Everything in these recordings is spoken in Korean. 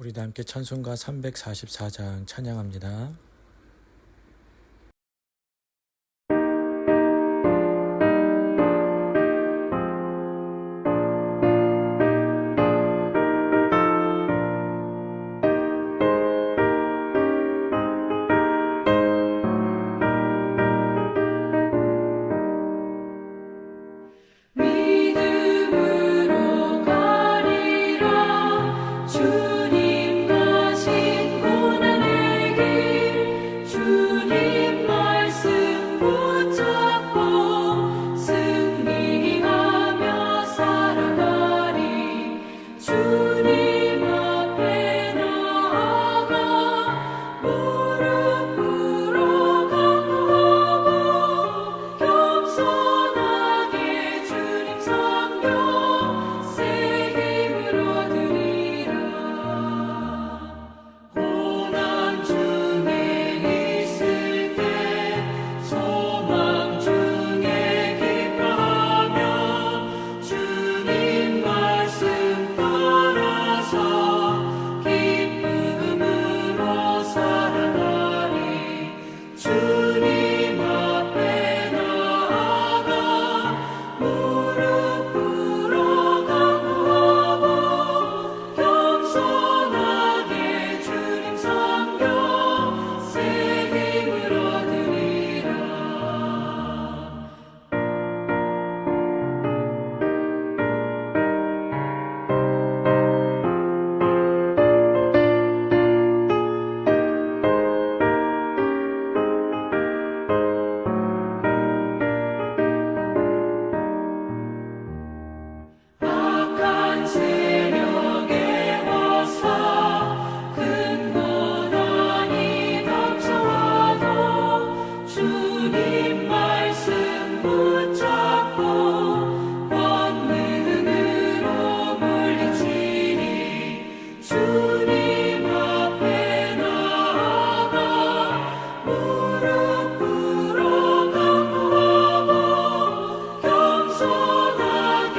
우리 다 함께 찬송가 344장 찬양합니다. 믿음으로 가리라 주님 가신 고난의 길 주님 말씀 붙잡고 승리하며 살아가리 주님 앞에 나아가 무릎 꿇어 간구하고 겸손하게 주님 섬겨 새 힘을 얻으리라. 고난 중에 있을 때 소망 중에 기뻐하며 주님 말씀 따라서 기쁨으로 살아가리 주님 앞에 나아가 무릎 꿇어 간구하고 겸손하게 주님 섬겨 새 힘을 얻으리라. 악한 세력에 와서 큰 고난이 닥쳐와도 주님 말씀 붙잡고 권능으로 물리치리 주님 앞에 나아가 무릎 꿇어 간구하고 겸손하게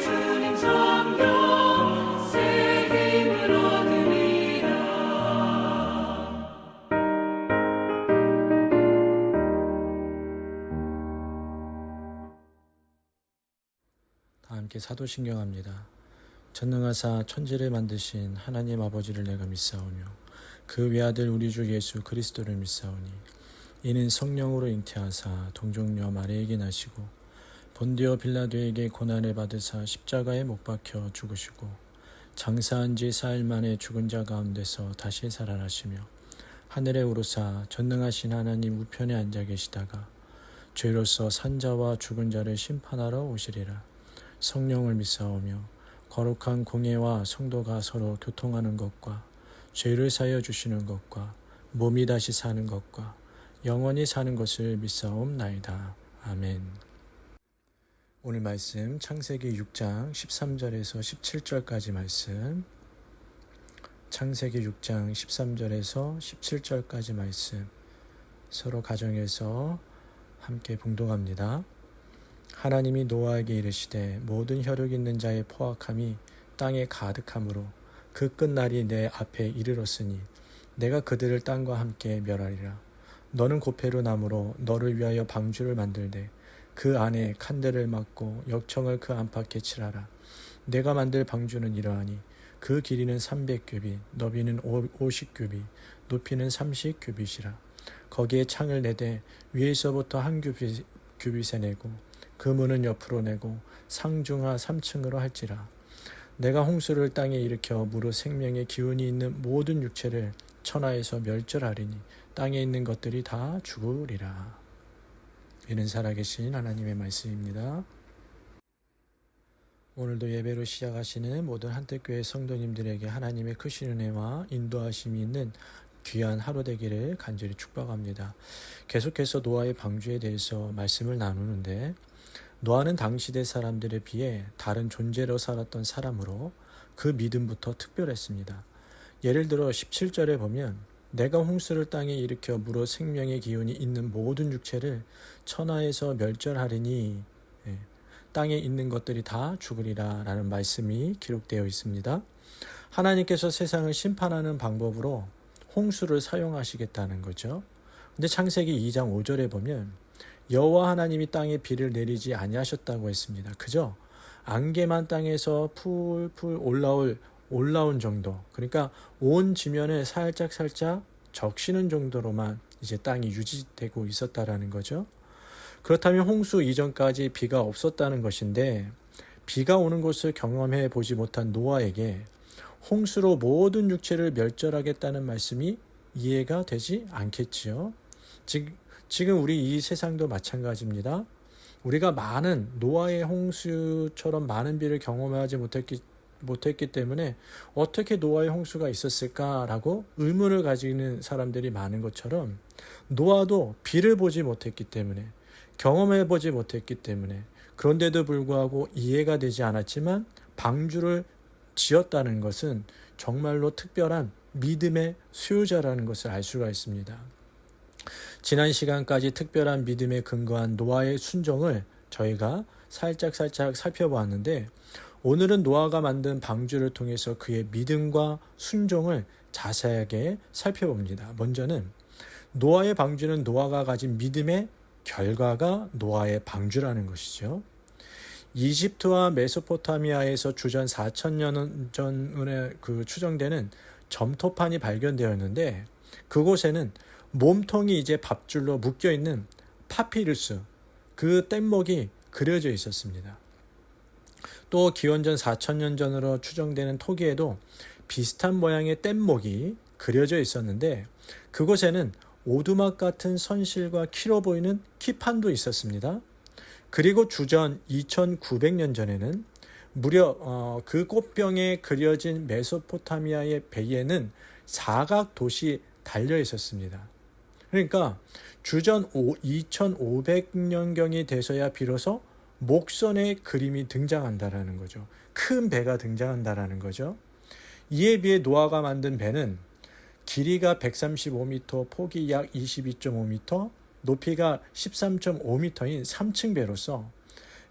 주님 섬겨 새 힘을 얻으리라. 다 함께 사도신경합니다. 전능하사 천지를 만드신 하나님 아버지를 내가 믿사오며 그 외아들 우리 주 예수 그리스도를 믿사오니 이는 성령으로 잉태하사 동정녀 마리에게 나시고 본디오 빌라도에게 고난을 받으사 십자가에 못 박혀 죽으시고 장사한 지 4일 만에 죽은 자 가운데서 다시 살아나시며 하늘에 오르사 전능하신 하나님 우편에 앉아 계시다가 죄로서 산 자와 죽은 자를 심판하러 오시리라. 성령을 믿사오며 거룩한 공예와 성도가 서로 교통하는 것과 죄를 사여 주시는 것과 몸이 다시 사는 것과 영원히 사는 것을 믿사옵나이다. 아멘. 오늘 말씀 창세기 6장 13절에서 17절까지 말씀, 창세기 6장 13절에서 17절까지 말씀 서로 가정에서 함께 봉독합니다. 하나님이 노아에게 이르시되 모든 혈육 있는 자의 포악함이 땅에 가득함으로 그 끝날이 내 앞에 이르렀으니 내가 그들을 땅과 함께 멸하리라. 너는 고페루 나무로 너를 위하여 방주를 만들되 그 안에 칸들을 막고 역청을 그 안팎에 칠하라. 내가 만들 방주는 이러하니 그 길이는 300규빗, 너비는 50규빗, 높이는 30규빗이라. 거기에 창을 내되 위에서부터 한 규빗에 내고 그 문은 옆으로 내고 상중하 3층으로 할지라. 내가 홍수를 땅에 일으켜 무릇 생명의 기운이 있는 모든 육체를 천하에서 멸절하리니 땅에 있는 것들이 다 죽으리라. 이는 살아계신 하나님의 말씀입니다. 오늘도 예배로 시작하시는 모든 한택교회 성도님들에게 하나님의 크신 은혜와 인도하심이 있는 귀한 하루 되기를 간절히 축복합니다. 계속해서 노아의 방주에 대해서 말씀을 나누는데, 노아는 당시대 사람들에 비해 다른 존재로 살았던 사람으로 그 믿음부터 특별했습니다. 예를 들어 17절에 보면 내가 홍수를 땅에 일으켜 물어 생명의 기운이 있는 모든 육체를 천하에서 멸절하리니 땅에 있는 것들이 다 죽으리라 라는 말씀이 기록되어 있습니다. 하나님께서 세상을 심판하는 방법으로 홍수를 사용하시겠다는 거죠. 근데 창세기 2장 5절에 보면 여호와 하나님이 땅에 비를 내리지 아니하셨다고 했습니다. 그죠? 안개만 땅에서 풀풀 올라온 정도. 그러니까 온 지면에 살짝 적시는 정도로만 이제 땅이 유지되고 있었다라는 거죠. 그렇다면 홍수 이전까지 비가 없었다는 것인데 비가 오는 것을 경험해 보지 못한 노아에게 홍수로 모든 육체를 멸절하겠다는 말씀이 이해가 되지 않겠지요. 지금 우리 이 세상도 마찬가지입니다. 우리가 많은 노아의 홍수처럼 많은 비를 경험하지 못했기 때문에 어떻게 노아의 홍수가 있었을까라고 의문을 가지는 사람들이 많은 것처럼 노아도 비를 보지 못했기 때문에 경험해 보지 못했기 때문에 그런데도 불구하고 이해가 되지 않았지만 방주를 지었다는 것은 정말로 특별한 믿음의 수요자라는 것을 알 수가 있습니다. 지난 시간까지 특별한 믿음에 근거한 노아의 순종을 저희가 살짝 살펴보았는데 오늘은 노아가 만든 방주를 통해서 그의 믿음과 순종을 자세하게 살펴봅니다. 먼저는 노아의 방주는 노아가 가진 믿음의 결과가 노아의 방주라는 것이죠. 이집트와 메소포타미아에서 주전 4,000년 전에 추정되는 점토판이 발견되었는데 그곳에는 몸통이 이제 밥줄로 묶여있는 파피루스, 그 뗏목이 그려져 있었습니다. 또 기원전 4,000년 전으로 추정되는 토기에도 비슷한 모양의 뗏목이 그려져 있었는데 그곳에는 오두막 같은 선실과 키로 보이는 키판도 있었습니다. 그리고 주전 2900년 전에는 무려 그 꽃병에 그려진 메소포타미아의 배에는 사각 돛이 달려 있었습니다. 그러니까 주전 2500년경이 돼서야 비로소 목선의 그림이 등장한다라는 거죠. 큰 배가 등장한다라는 거죠. 이에 비해 노아가 만든 배는 길이가 135m, 폭이 약 22.5m, 높이가 13.5m인 3층 배로서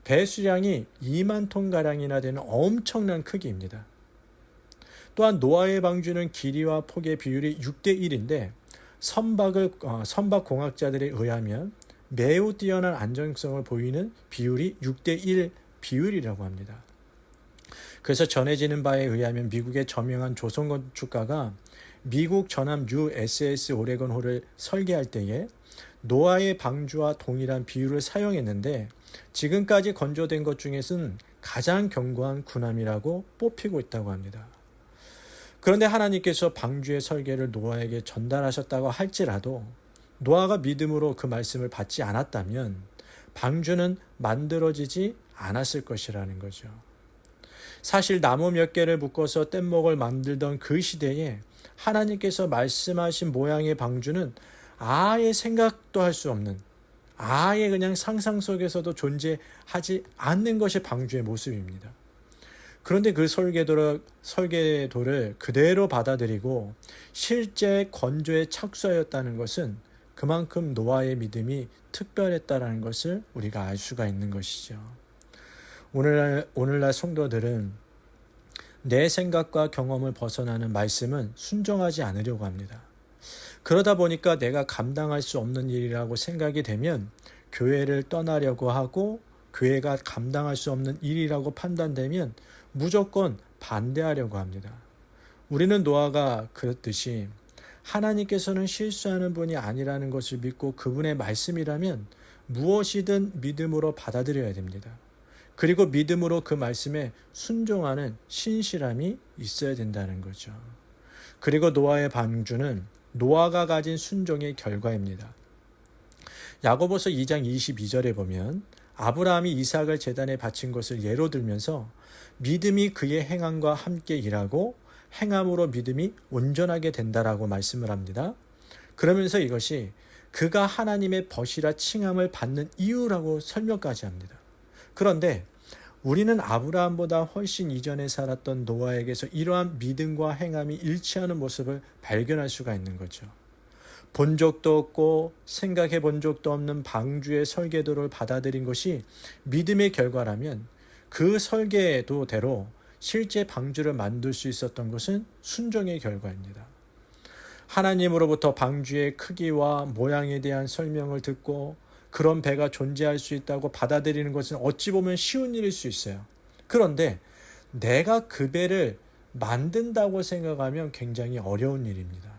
배 수량이 2만 톤가량이나 되는 엄청난 크기입니다. 또한 노아의 방주는 길이와 폭의 비율이 6대1인데 선박공학자들에 의하면 매우 뛰어난 안정성을 보이는 비율이 6대1 비율이라고 합니다. 그래서 전해지는 바에 의하면 미국의 저명한 조선 건축가가 미국 전함 USS 오레곤호를 설계할 때에 노아의 방주와 동일한 비율을 사용했는데 지금까지 건조된 것 중에서는 가장 견고한 군함이라고 뽑히고 있다고 합니다. 그런데 하나님께서 방주의 설계를 노아에게 전달하셨다고 할지라도 노아가 믿음으로 그 말씀을 받지 않았다면 방주는 만들어지지 않았을 것이라는 거죠. 사실 나무 몇 개를 묶어서 뗏목을 만들던 그 시대에 하나님께서 말씀하신 모양의 방주는 아예 생각도 할 수 없는, 아예 그냥 상상 속에서도 존재하지 않는 것이 방주의 모습입니다. 그런데 그 설계도를 그대로 받아들이고 실제 건조에 착수하였다는 것은 그만큼 노아의 믿음이 특별했다는 것을 우리가 알 수가 있는 것이죠. 오늘날 성도들은 내 생각과 경험을 벗어나는 말씀은 순종하지 않으려고 합니다. 그러다 보니까 내가 감당할 수 없는 일이라고 생각이 되면 교회를 떠나려고 하고 교회가 감당할 수 없는 일이라고 판단되면 무조건 반대하려고 합니다. 우리는 노아가 그랬듯이 하나님께서는 실수하는 분이 아니라는 것을 믿고 그분의 말씀이라면 무엇이든 믿음으로 받아들여야 됩니다. 그리고 믿음으로 그 말씀에 순종하는 신실함이 있어야 된다는 거죠. 그리고 노아의 방주는 노아가 가진 순종의 결과입니다. 야고보서 2장 22절에 보면 아브라함이 이삭을 제단에 바친 것을 예로 들면서 믿음이 그의 행함과 함께 일하고 행함으로 믿음이 온전하게 된다라고 말씀을 합니다. 그러면서 이것이 그가 하나님의 벗이라 칭함을 받는 이유라고 설명까지 합니다. 그런데 우리는 아브라함보다 훨씬 이전에 살았던 노아에게서 이러한 믿음과 행함이 일치하는 모습을 발견할 수가 있는 거죠. 본 적도 없고 생각해 본 적도 없는 방주의 설계도를 받아들인 것이 믿음의 결과라면 그 설계도대로 실제 방주를 만들 수 있었던 것은 순종의 결과입니다. 하나님으로부터 방주의 크기와 모양에 대한 설명을 듣고 그런 배가 존재할 수 있다고 받아들이는 것은 어찌 보면 쉬운 일일 수 있어요. 그런데 내가 그 배를 만든다고 생각하면 굉장히 어려운 일입니다.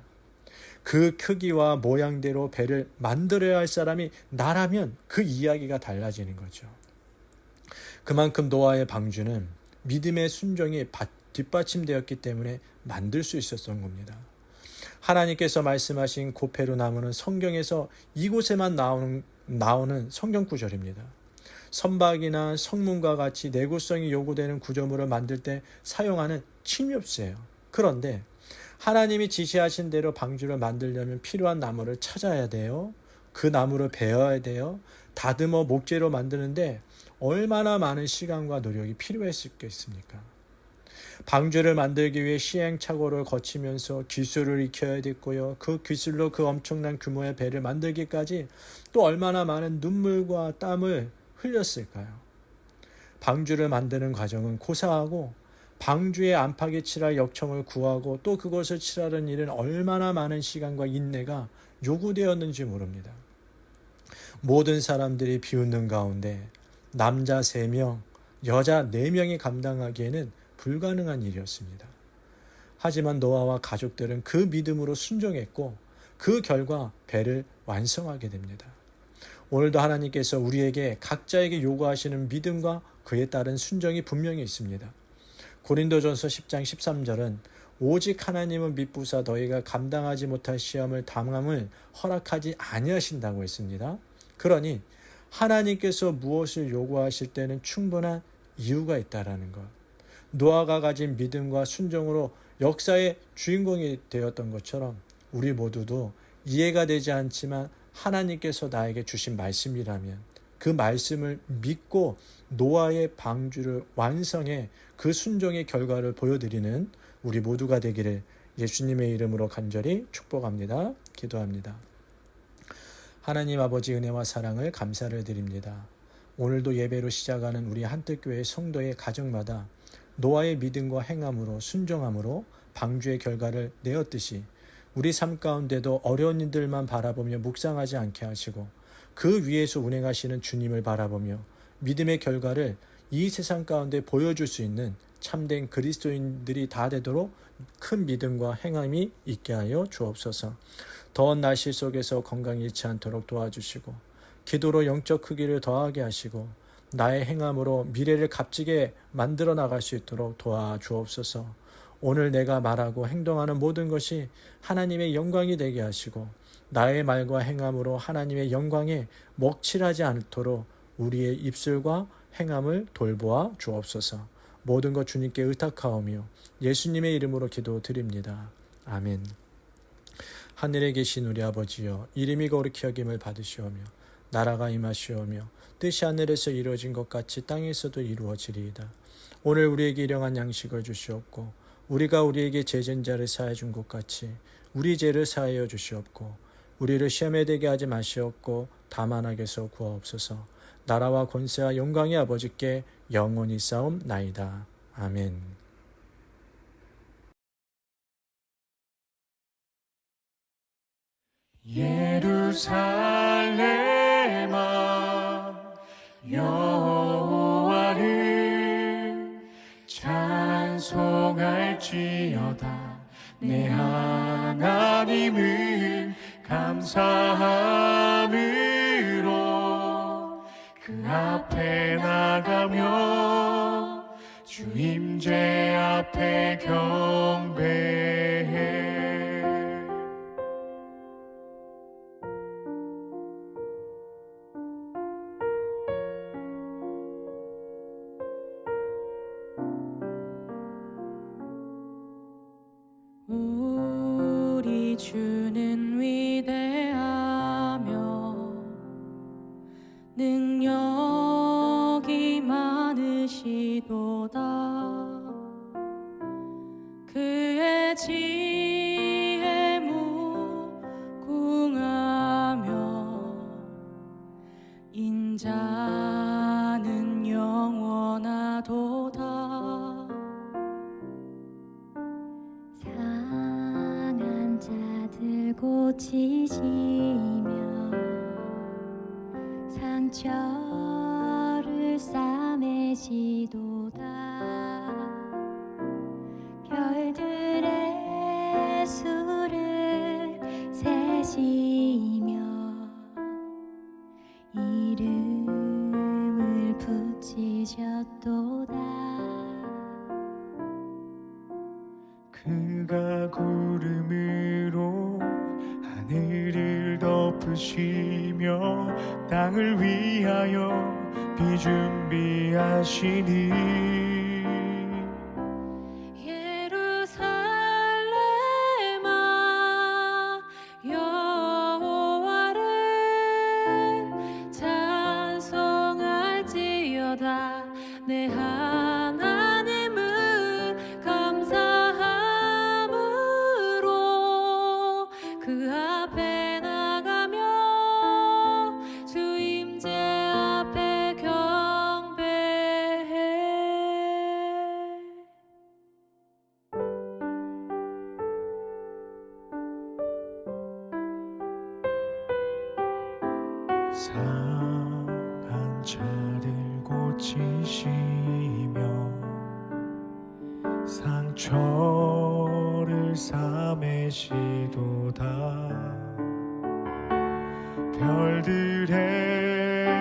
그 크기와 모양대로 배를 만들어야 할 사람이 나라면 그 이야기가 달라지는 거죠. 그만큼 노아의 방주는 믿음의 순종이 뒷받침되었기 때문에 만들 수 있었던 겁니다. 하나님께서 말씀하신 고페루 나무는 성경에서 이곳에만 나오는 성경 구절입니다. 선박이나 성문과 같이 내구성이 요구되는 구조물을 만들 때 사용하는 침엽수예요. 그런데 하나님이 지시하신 대로 방주를 만들려면 필요한 나무를 찾아야 돼요. 그 나무를 베어야 돼요. 다듬어 목재로 만드는데 얼마나 많은 시간과 노력이 필요했겠습니까? 방주를 만들기 위해 시행착오를 거치면서 기술을 익혀야 됐고요. 그 기술로 그 엄청난 규모의 배를 만들기까지 또 얼마나 많은 눈물과 땀을 흘렸을까요? 방주를 만드는 과정은 고사하고 방주의 안팎에 칠할 역청을 구하고 또 그것을 칠하는 일은 얼마나 많은 시간과 인내가 요구되었는지 모릅니다. 모든 사람들이 비웃는 가운데 남자 3명, 여자 4명이 감당하기에는 불가능한 일이었습니다. 하지만 노아와 가족들은 그 믿음으로 순종했고 그 결과 배를 완성하게 됩니다. 오늘도 하나님께서 우리에게 각자에게 요구하시는 믿음과 그에 따른 순종이 분명히 있습니다. 고린도전서 10장 13절은 오직 하나님은 믿부사 너희가 감당하지 못할 시험을 당함을 허락하지 아니하신다고 했습니다. 그러니 하나님께서 무엇을 요구하실 때는 충분한 이유가 있다라는 것. 노아가 가진 믿음과 순종으로 역사의 주인공이 되었던 것처럼 우리 모두도 이해가 되지 않지만 하나님께서 나에게 주신 말씀이라면 그 말씀을 믿고 노아의 방주를 완성해 그 순종의 결과를 보여드리는 우리 모두가 되기를 예수님의 이름으로 간절히 축복합니다. 기도합니다. 하나님 아버지 은혜와 사랑을 감사를 드립니다. 오늘도 예배로 시작하는 우리 한뜻교회 성도의 가정마다 노아의 믿음과 행함으로 순종함으로 방주의 결과를 내었듯이 우리 삶 가운데도 어려운 일들만 바라보며 묵상하지 않게 하시고 그 위에서 운행하시는 주님을 바라보며 믿음의 결과를 이 세상 가운데 보여줄 수 있는 참된 그리스도인들이 다 되도록 큰 믿음과 행함이 있게 하여 주옵소서. 더운 날씨 속에서 건강히 잃지 않도록 도와주시고 기도로 영적 크기를 더하게 하시고 나의 행함으로 미래를 값지게 만들어 나갈 수 있도록 도와주옵소서. 오늘 내가 말하고 행동하는 모든 것이 하나님의 영광이 되게 하시고 나의 말과 행함으로 하나님의 영광에 먹칠하지 않도록 우리의 입술과 행함을 돌보아 주옵소서. 모든 것 주님께 의탁하오며 예수님의 이름으로 기도드립니다. 아멘. 하늘에 계신 우리 아버지여, 이름이 거룩히 여김을 받으시오며 나라가 임하시오며 뜻이 하늘에서 이루어진 것 같이 땅에서도 이루어지리이다. 오늘 우리에게 일용할 양식을 주시옵고 우리가 우리에게 죄진 자를 사하여 준 것 같이 우리 죄를 사하여 주시옵고 우리를 시험에 들게 하지 마시옵고 다만 악에서 구하옵소서. 나라와 권세와 영광의 아버지께 영원히 싸움나이다. 아멘. 예루살렘아 여호와를 찬송할지어다. 내 하나님을 감사함으로 그 앞에 나가며 주 임재 앞에 경배해. 우리 주는 위대하며 능력이 많으시도다. 그의 지혜 무궁하며 인자는 영원하도다. 고치시며 상처를 싸매시도다. 별들의 수를 세시며 이름을 붙이셨도다. 그가 구름으로 하늘을 덮으시며 땅을 위하여 비 준비하시니 예루살렘아 여호와를 찬송할지어다. 내 하나님은 감사함으로 그 앞에 나가며 주 임재 앞에 경배해. 상한 자를 고치시며 상처를 싸매시도다. 별들의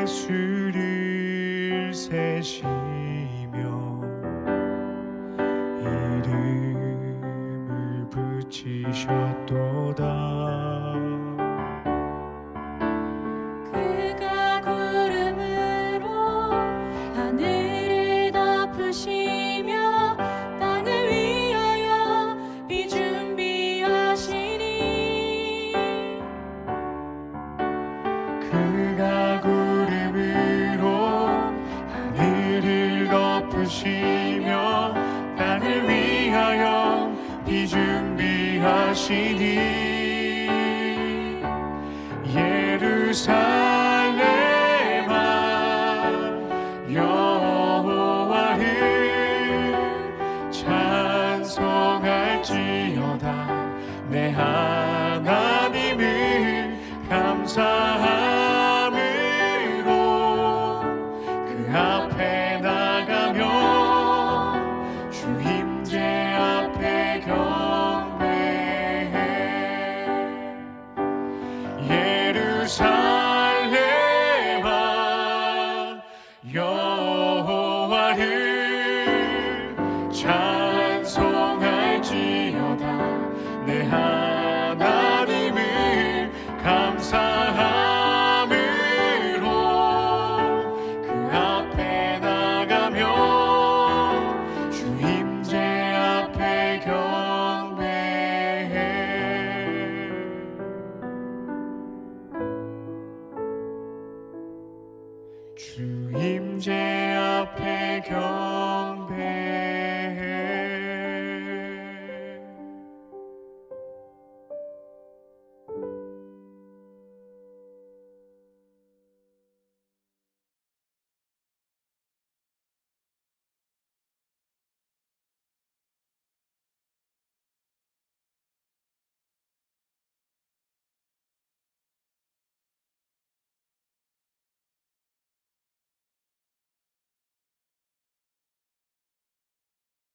수를 세시며 이름을 붙이셨도다. 그가 구름으로 하늘을 덮으시며 땅을 위하여 비 준비하시니 그가 구름으로 하늘을 덮으시며 땅을 위하여 비 준비하시니 예루살렘아 여호와를 찬송할지어다. 내 하나님은 감사함으로 그 앞에 나가며 주 임재 앞에 경배해. 예루살렘아 여호와를 찬송할지어다. 내